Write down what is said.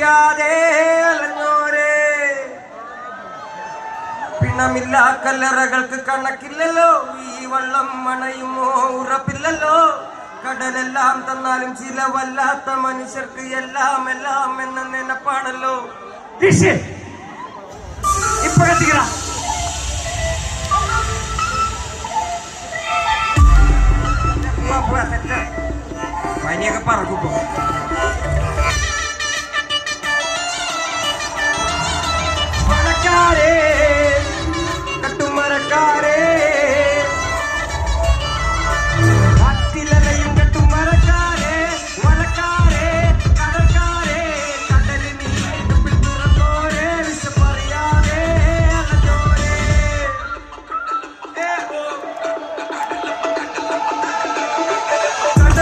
അറിയാതെ അലഞ്ഞോരേ. പിണമില്ല കല്ലറകൾക്ക് കണക്കില്ലല്ലോ, ഈ വള്ളം മണയുമോ ഉറപ്പില്ലല്ലോ. കടലെല്ലാം തന്നാലും ചിലവല്ലാത്ത മനുഷ്യർക്ക് എല്ലാം എല്ലാം എന്ന നിനപ്പാണല്ലോ. ഇപ്പോഴെത്തിക്കടാ.